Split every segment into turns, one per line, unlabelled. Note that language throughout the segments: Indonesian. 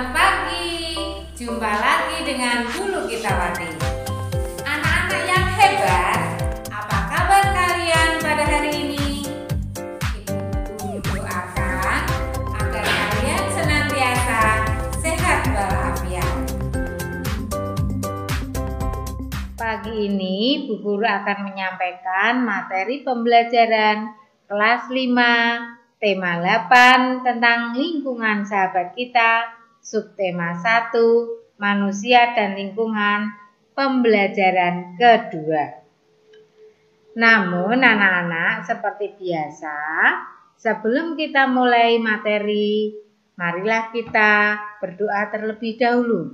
Selamat pagi, jumpa lagi dengan Bu Lukitawati. Anak-anak yang hebat, apa kabar kalian pada hari ini? Ibu doakan agar kalian senantiasa sehat walafiat. Pagi ini Bu Guru akan menyampaikan materi pembelajaran kelas 5 tema 8 tentang lingkungan sahabat kita, subtema 1, manusia dan lingkungan, pembelajaran kedua. Namun anak-anak, seperti biasa, sebelum kita mulai materi, marilah kita berdoa terlebih dahulu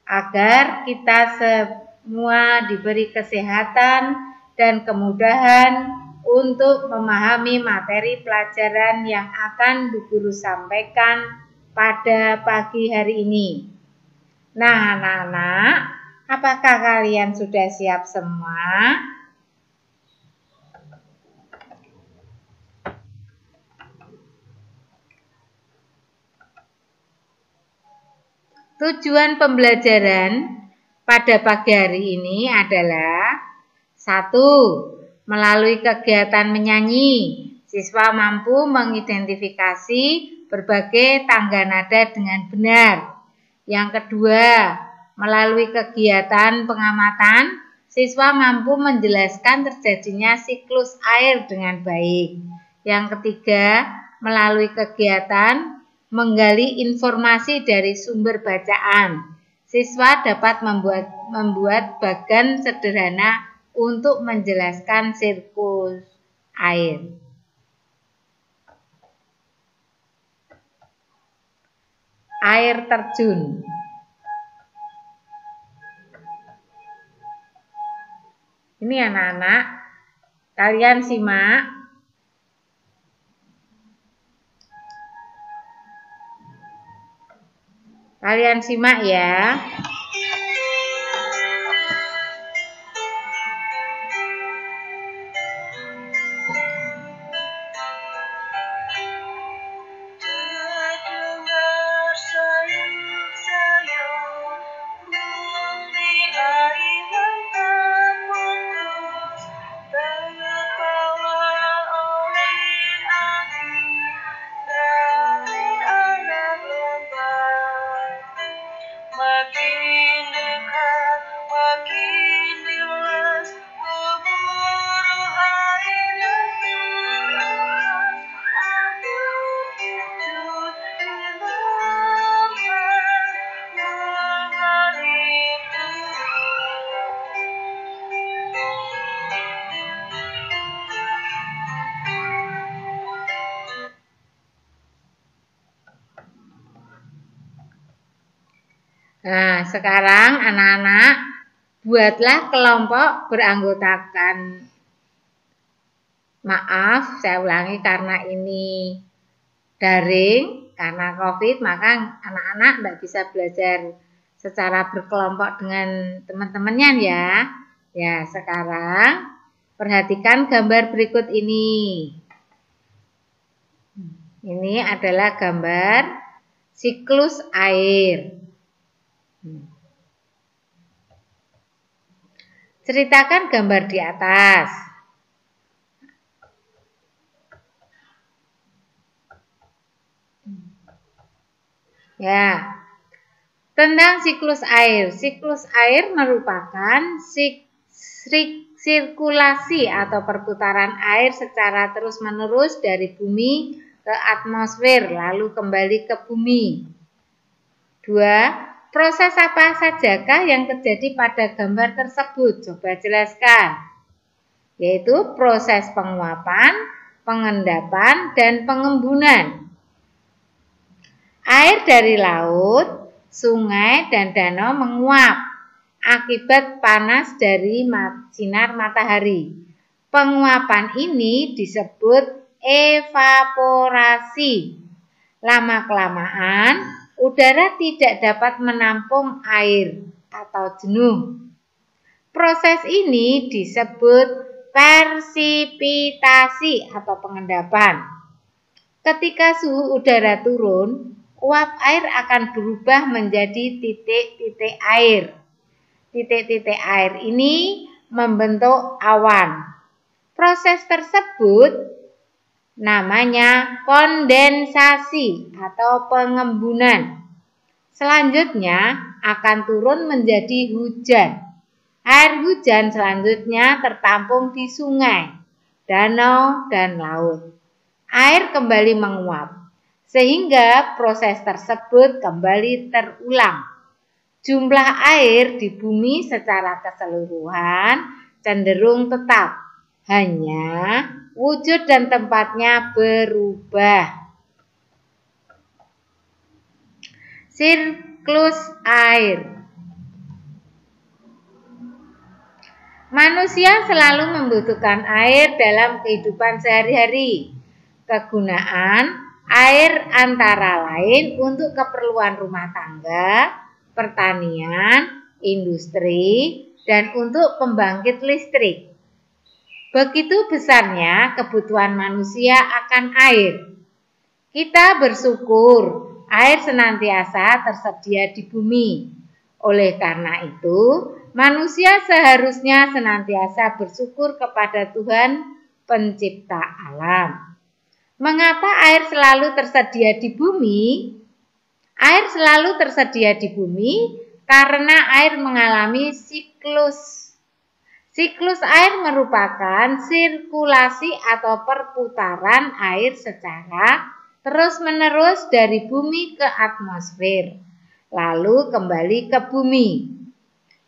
agar kita semua diberi kesehatan dan kemudahan untuk memahami materi pelajaran yang akan Bu Guru sampaikan pada pagi hari ini. Nah, anak-anak, apakah kalian sudah siap semua? Tujuan pembelajaran pada pagi hari ini adalah 1. Melalui kegiatan menyanyi, siswa mampu mengidentifikasi berbagai tangga nada dengan benar. Yang kedua, melalui kegiatan pengamatan, siswa mampu menjelaskan terjadinya siklus air dengan baik. Yang ketiga, melalui kegiatan menggali informasi dari sumber bacaan, siswa dapat membuat bagan sederhana untuk menjelaskan siklus air. Air terjun. Ini anak-anak, kalian simak. Kalian simak ya. Nah, sekarang anak-anak buatlah kelompok beranggotakan. Maaf, saya ulangi karena ini daring, karena COVID, maka anak-anak tidak bisa belajar secara berkelompok dengan teman-temannya ya. Ya, sekarang perhatikan gambar berikut ini. Ini adalah gambar siklus air. Ceritakan gambar di atas. Ya, tentang siklus air. Siklus air merupakan sirkulasi atau perputaran air secara terus-menerus dari bumi ke atmosfer, lalu kembali ke bumi. 2. Proses apa sajakah yang terjadi pada gambar tersebut? Coba jelaskan. Yaitu proses penguapan, pengendapan, dan pengembunan. Air dari laut, sungai, dan danau menguap akibat panas dari sinar matahari. Penguapan ini disebut evaporasi. Lama-kelamaan, udara tidak dapat menampung air atau jenuh. Proses ini disebut persipitasi atau pengendapan. Ketika suhu udara turun, uap air akan berubah menjadi titik-titik air. Titik-titik air ini membentuk awan. Proses tersebut namanya kondensasi atau pengembunan. Selanjutnya akan turun menjadi hujan. Air hujan selanjutnya tertampung di sungai, danau, dan laut. Air kembali menguap, sehingga proses tersebut kembali terulang. Jumlah air di bumi secara keseluruhan cenderung tetap, hanya wujud dan tempatnya berubah. Siklus air. Manusia selalu membutuhkan air dalam kehidupan sehari-hari. Kegunaan air antara lain untuk keperluan rumah tangga, pertanian, industri, dan untuk pembangkit listrik. Begitu besarnya kebutuhan manusia akan air. Kita bersyukur air senantiasa tersedia di bumi. Oleh karena itu, manusia seharusnya senantiasa bersyukur kepada Tuhan Pencipta alam. Mengapa air selalu tersedia di bumi? Air selalu tersedia di bumi karena air mengalami siklus. Siklus air merupakan sirkulasi atau perputaran air secara terus-menerus dari bumi ke atmosfer, lalu kembali ke bumi.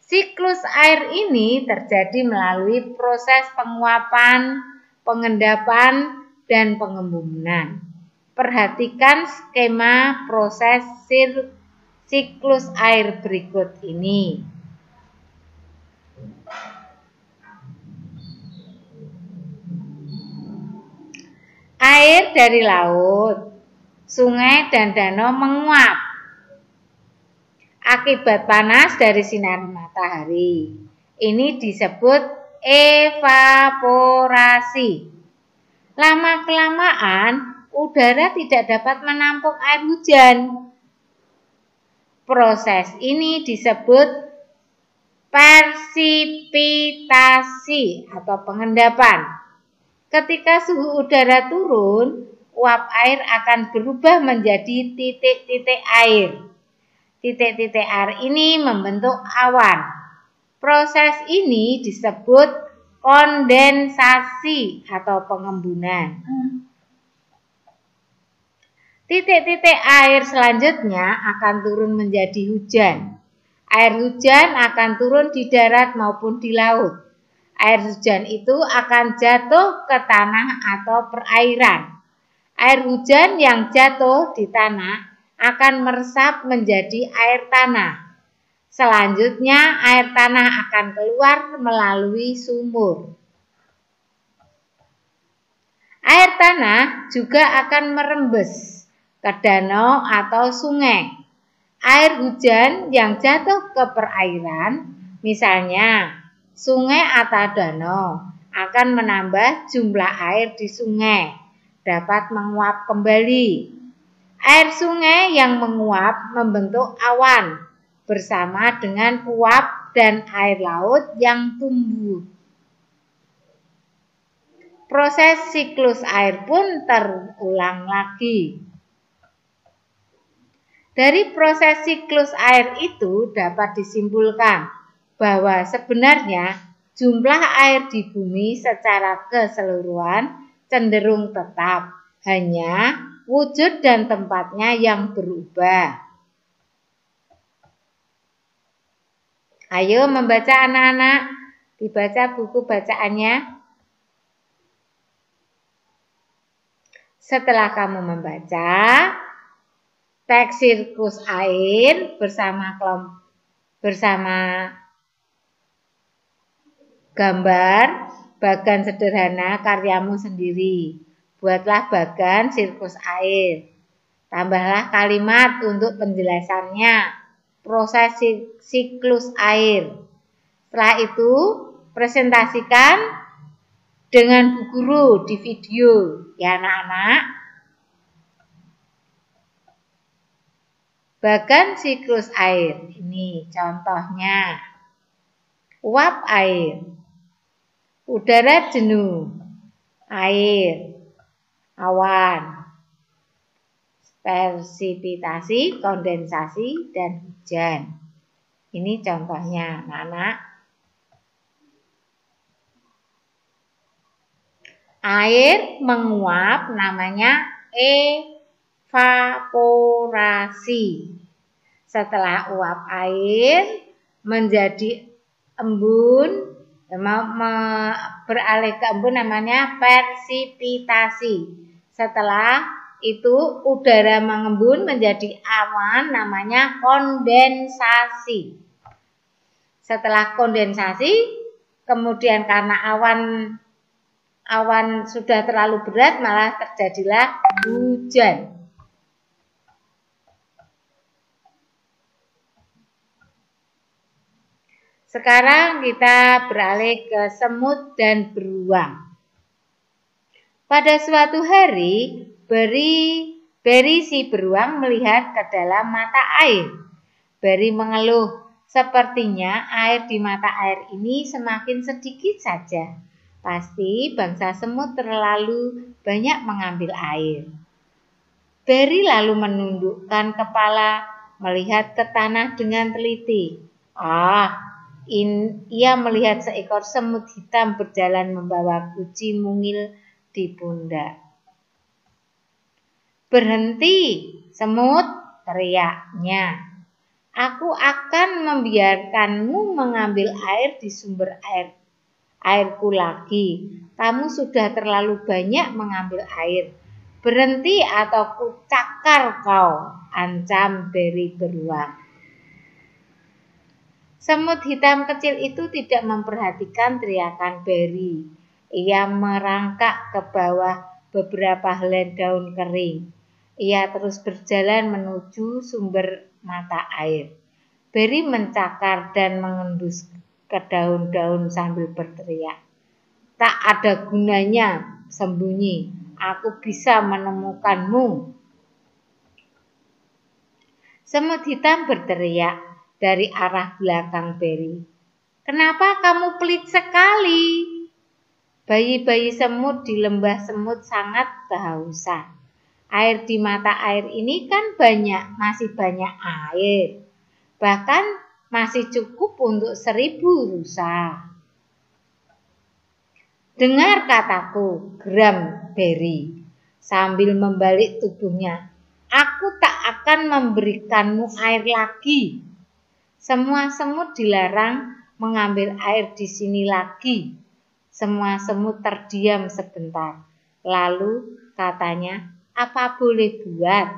Siklus air ini terjadi melalui proses penguapan, pengendapan, dan pengembunan. Perhatikan skema proses siklus air berikut ini. Air dari laut, sungai, dan danau menguap akibat panas dari sinar matahari. Ini disebut evaporasi. Lama-kelamaan, udara tidak dapat menampung air hujan. Proses ini disebut persipitasi atau pengendapan. Ketika suhu udara turun, uap air akan berubah menjadi titik-titik air. Titik-titik air ini membentuk awan. Proses ini disebut kondensasi atau pengembunan. Titik-titik air selanjutnya akan turun menjadi hujan. Air hujan akan turun di darat maupun di laut. Air hujan itu akan jatuh ke tanah atau perairan. Air hujan yang jatuh di tanah akan meresap menjadi air tanah. Selanjutnya air tanah akan keluar melalui sumur. Air tanah juga akan merembes ke danau atau sungai. Air hujan yang jatuh ke perairan, misalnya sungai atau danau, akan menambah jumlah air di sungai, dapat menguap kembali. Air sungai yang menguap membentuk awan bersama dengan uap dan air laut yang tumbuh. Proses siklus air pun terulang lagi. Dari proses siklus air itu dapat disimpulkan bahwa sebenarnya jumlah air di bumi secara keseluruhan cenderung tetap, hanya wujud dan tempatnya yang berubah. Ayo membaca anak-anak, dibaca buku bacaannya. Setelah kamu membaca teks siklus air bersama gambar bagan sederhana karyamu sendiri. Buatlah bagan siklus air. Tambahlah kalimat untuk penjelasannya. Proses siklus air. Setelah itu, presentasikan dengan Bu Guru di video, ya anak-anak. Bagan siklus air. Ini contohnya. Uap air. Udara jenuh. Air. Awan. Persipitasi, kondensasi, dan hujan. Ini contohnya, anak-anak. Air menguap namanya evaporasi. Setelah uap air menjadi embun, beralih ke embun namanya persipitasi. Setelah itu udara mengembun menjadi awan namanya kondensasi. Setelah kondensasi, kemudian karena awan sudah terlalu berat, malah terjadilah hujan. Sekarang kita beralih ke semut dan beruang. Pada suatu hari, Beri si beruang melihat ke dalam mata air. Beri mengeluh, sepertinya air di mata air ini semakin sedikit saja. Pasti bangsa semut terlalu banyak mengambil air. Beri lalu menundukkan kepala, melihat ke tanah dengan teliti. Ia melihat seekor semut hitam berjalan membawa guci mungil di pundak. "Berhenti, semut!" teriaknya. "Aku akan membiarkanmu mengambil air di sumber airku lagi. Kamu sudah terlalu banyak mengambil air. Berhenti atau kucakar kau," ancam Beri beruang. Semut hitam kecil itu tidak memperhatikan teriakan Beri. Ia merangkak ke bawah beberapa helai daun kering. Ia terus berjalan menuju sumber mata air. Beri mencakar dan mengendus ke daun-daun sambil berteriak, "Tak ada gunanya sembunyi, aku bisa menemukanmu." Semut hitam berteriak dari arah belakang Beri, "Kenapa kamu pelit sekali?" Bayi-bayi semut di lembah semut sangat kehausan. Air di mata air ini kan masih banyak air. Bahkan masih cukup untuk 1000 rusa. "Dengar kataku," geram Beri sambil membalik tubuhnya. "Aku tak akan memberikanmu air lagi. Semua semut dilarang mengambil air di sini lagi." Semua semut terdiam sebentar. Lalu katanya, "Apa boleh buat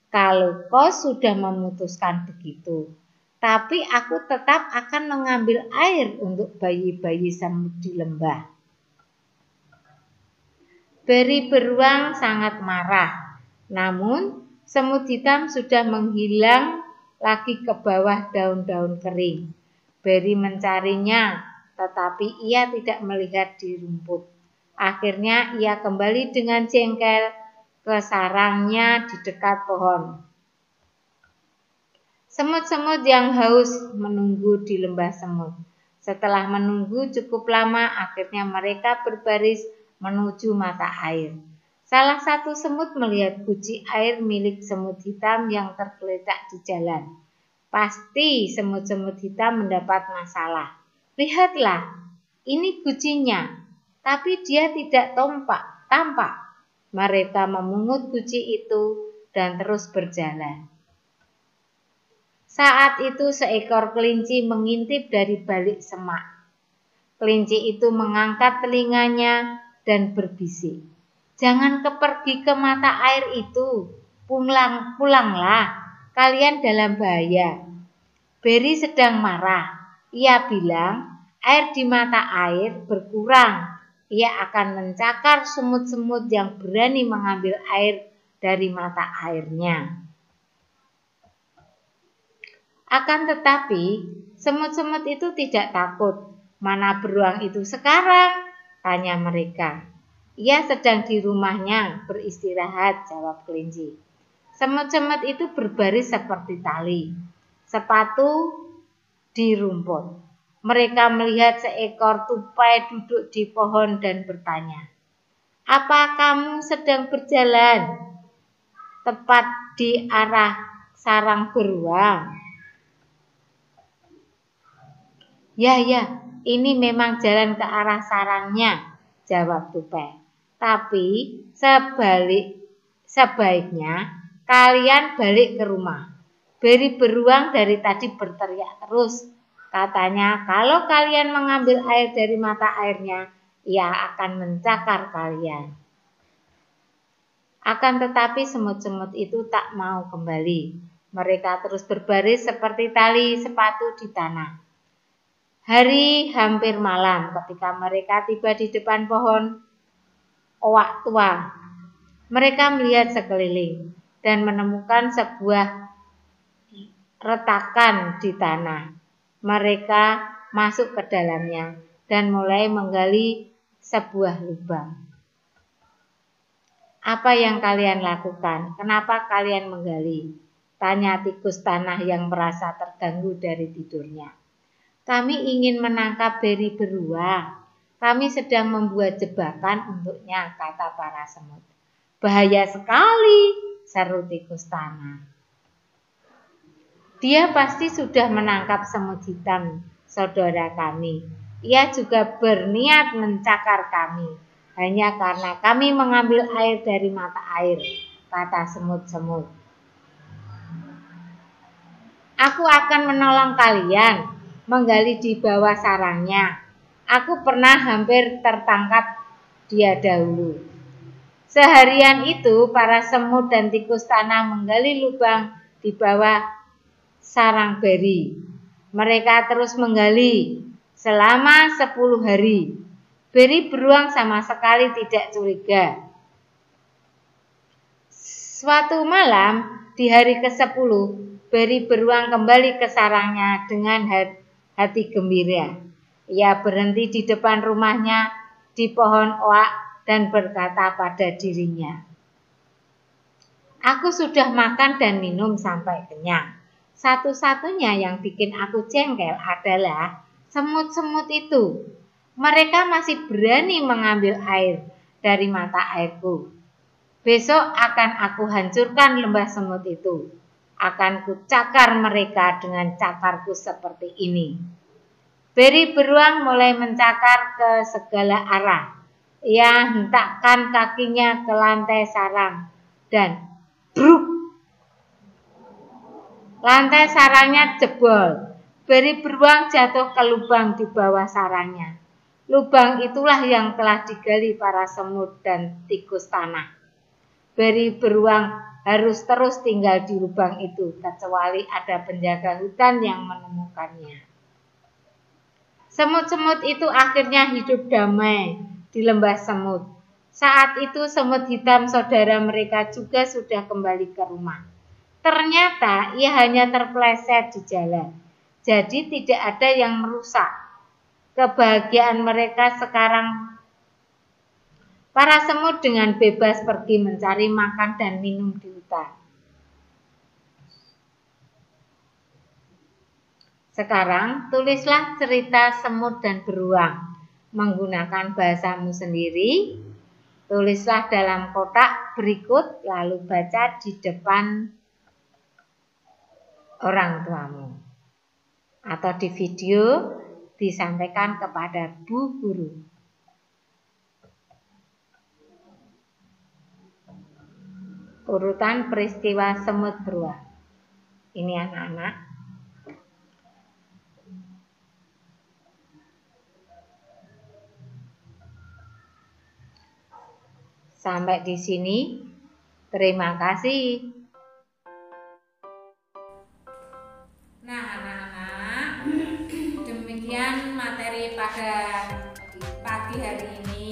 kalau kau sudah memutuskan begitu? Tapi aku tetap akan mengambil air untuk bayi-bayi semut di lembah." Beri beruang sangat marah. Namun semut hitam sudah menghilang lagi ke bawah daun-daun kering. Beri mencarinya, tetapi ia tidak melihat di rumput. Akhirnya ia kembali dengan jengkel ke sarangnya di dekat pohon. Semut-semut yang haus menunggu di lembah semut. Setelah menunggu cukup lama, akhirnya mereka berbaris menuju mata air. Salah satu semut melihat guci air milik semut hitam yang tergeletak di jalan. Pasti semut-semut hitam mendapat masalah. "Lihatlah, ini gucinya, tapi dia tidak tampak." Mereka memungut guci itu dan terus berjalan. Saat itu seekor kelinci mengintip dari balik semak. Kelinci itu mengangkat telinganya dan berbisik, "Jangan pergi ke mata air itu. Pulanglah, kalian dalam bahaya." Beri sedang marah. Ia bilang, air di mata air berkurang. Ia akan mencakar semut-semut yang berani mengambil air dari mata airnya. Akan tetapi, semut-semut itu tidak takut. "Mana beruang itu sekarang?" tanya mereka. "Ia sedang di rumahnya beristirahat," jawab kelinci. Semut-semut itu berbaris seperti tali, sepatu di rumput. Mereka melihat seekor tupai duduk di pohon dan bertanya, "Apa kamu sedang berjalan tepat di arah sarang beruang?" Ya, ini memang jalan ke arah sarangnya, jawab tupai. Tapi sebaiknya kalian balik ke rumah. Beri beruang dari tadi berteriak terus. Katanya kalau kalian mengambil air dari mata airnya, ia akan mencakar kalian. Akan tetapi semut-semut itu tak mau kembali. Mereka terus berbaris seperti tali sepatu di tanah. Hari hampir malam ketika mereka tiba di depan pohon oak tua. Mereka melihat sekeliling dan menemukan sebuah retakan di tanah. Mereka masuk ke dalamnya dan mulai menggali sebuah lubang. "Apa yang kalian lakukan? Kenapa kalian menggali?" tanya tikus tanah yang merasa terganggu dari tidurnya. "Kami ingin menangkap beri beruang. Kami sedang membuat jebakan untuknya," kata para semut. "Bahaya sekali," seru tikus tanah. "Dia pasti sudah menangkap semut hitam, saudara kami. Ia juga berniat mencakar kami, hanya karena kami mengambil air dari mata air," kata semut-semut. "Aku akan menolong kalian menggali di bawah sarangnya. Aku pernah hampir tertangkap dia dahulu." Seharian itu para semut dan tikus tanah menggali lubang di bawah sarang beri. Mereka terus menggali selama 10 hari. Beri beruang sama sekali tidak curiga. Suatu malam di hari ke-10, beri beruang kembali ke sarangnya dengan hati gembira. Ia berhenti di depan rumahnya di pohon oak dan berkata pada dirinya, "Aku sudah makan dan minum sampai kenyang. Satu-satunya yang bikin aku jengkel adalah semut-semut itu. Mereka masih berani mengambil air dari mata airku. Besok akan aku hancurkan lembah semut itu. Akan kucakar mereka dengan cakarku seperti ini." Beri beruang mulai mencakar ke segala arah. Ia hentakkan kakinya ke lantai sarang dan bruk! Lantai sarangnya jebol. Beri beruang jatuh ke lubang di bawah sarangnya. Lubang itulah yang telah digali para semut dan tikus tanah. Beri beruang harus terus tinggal di lubang itu, kecuali ada penjaga hutan yang menemukannya. Semut-semut itu akhirnya hidup damai di lembah semut. Saat itu semut hitam saudara mereka juga sudah kembali ke rumah. Ternyata ia hanya terpeleset di jalan, jadi tidak ada yang merusak kebahagiaan mereka sekarang. Para semut dengan bebas pergi mencari makan dan minum di hutan. Sekarang tulislah cerita semut dan beruang menggunakan bahasamu sendiri. Tulislah dalam kotak berikut lalu baca di depan orang tuamu. Atau di video disampaikan kepada Bu Guru. Urutan peristiwa semut beruang. Ini anak-anak. Sampai di sini. Terima kasih. Nah, anak-anak, demikian materi pada pagi hari ini.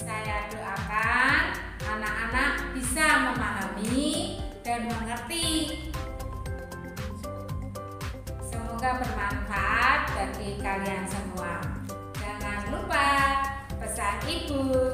Saya doakan anak-anak bisa memahami dan mengerti. Semoga bermanfaat bagi kalian semua. Jangan lupa pesan ibu.